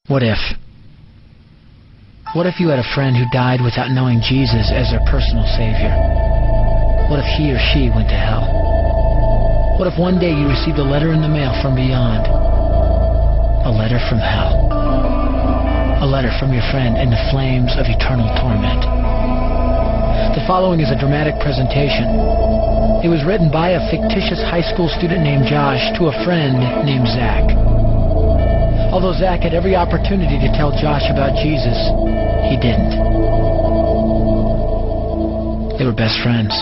What if? What if you had a friend who died without knowing Jesus as their personal Savior? What if he or she went to hell? What if one day you received a letter in the mail from beyond? A letter from hell. A letter from your friend in the flames of eternal torment. The following is a dramatic presentation. It was written by a fictitious high school student named Josh to a friend named Zach. Although Zach had every opportunity to tell Josh about Jesus, he didn't. They were best friends.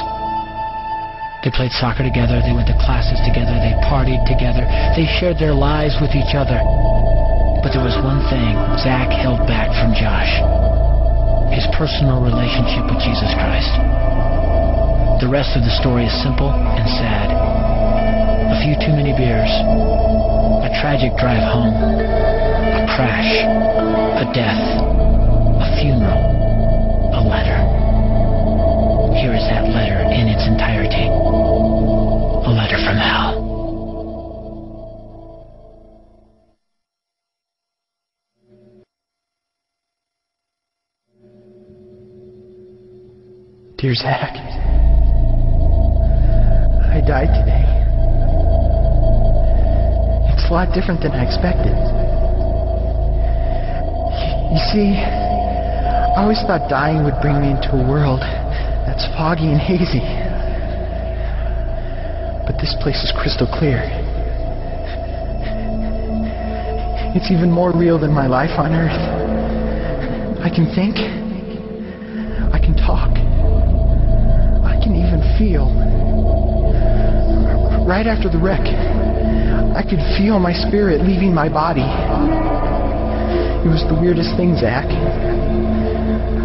They played soccer together, they went to classes together, they partied together, they shared their lives with each other. But there was one thing Zach held back from Josh: his personal relationship with Jesus Christ. The rest of the story is simple and sad. A few too many beers, a tragic drive home, a crash, a death, a funeral, a letter. Here is that letter in its entirety. A letter from hell. Dear Zach, I died today. It's a lot different than I expected. You see, I always thought dying would bring me into a world that's foggy and hazy. But this place is crystal clear. It's even more real than my life on Earth. I can think. I can talk. I can even feel. Right after the wreck, I could feel my spirit leaving my body. It was the weirdest thing, Zach.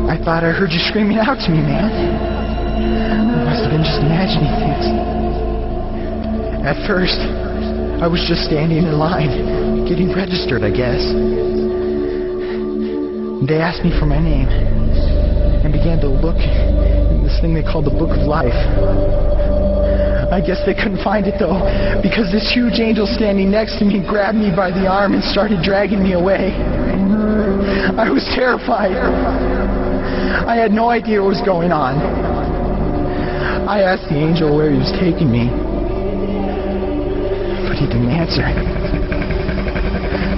I thought I heard you screaming out to me, man. I must have been just imagining things. At first, I was just standing in line, getting registered, I guess. They asked me for my name and began to look in this thing they called the Book of Life. I guess they couldn't find it, though, because this huge angel standing next to me grabbed me by the arm and started dragging me away. I was terrified. I had no idea what was going on. I asked the angel where he was taking me, but he didn't answer.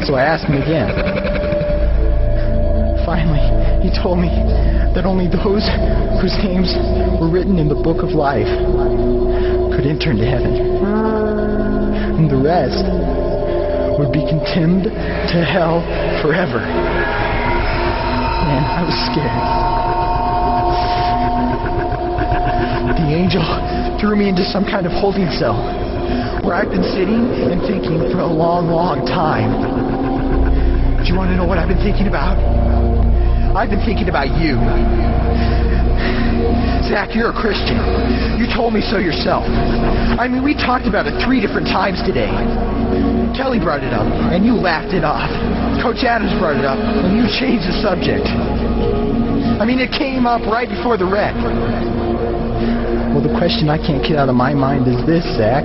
So I asked him again. Finally, he told me that only those whose names were written in the Book of Life could enter into heaven. And the rest would be condemned to hell forever. Man, I was scared. The angel threw me into some kind of holding cell where I've been sitting and thinking for a long, long time. Do you want to know what I've been thinking about? I've been thinking about you. Zach, you're a Christian. You told me so yourself. I mean, we talked about it 3 different times today. Kelly brought it up, and you laughed it off. Coach Adams brought it up, and you changed the subject. I mean, it came up right before the wreck. Well, the question I can't get out of my mind is this, Zach.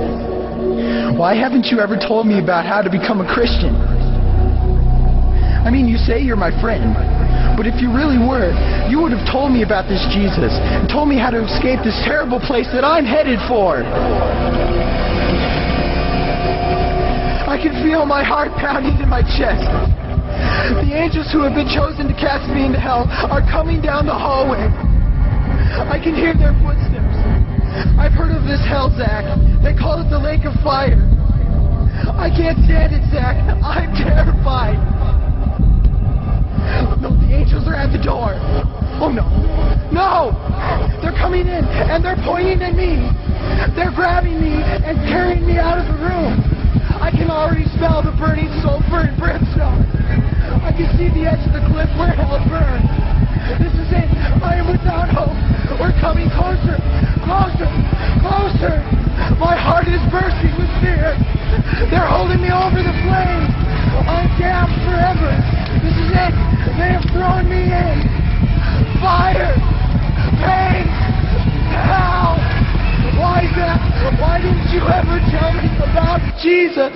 Why haven't you ever told me about how to become a Christian? I mean, you say you're my friend, but if you really were, you would have told me about this Jesus and told me how to escape this terrible place that I'm headed for. I can feel my heart pounding in my chest. The angels who have been chosen to cast me into hell are coming down the hallway. I can hear their footsteps. I've heard of this hell, Zach. They call it the lake of fire. I can't stand it, Zach. I'm terrified. No, the angels are at the door. Oh, no. No! They're coming in, and they're pointing at me. They're grabbing me and carrying me out of the room. I can already smell the burning sulfur and brimstone. I can see the edge of the cliff where hell burns. This is it. I am without hope. We're coming closer. Closer. Closer. My heart is bursting with fear. They're holding me over the flames. I'm damned forever. This is it. They have thrown me in. Fire. Pain. Hell. Why, Zach? Why didn't you ever tell me about Jesus?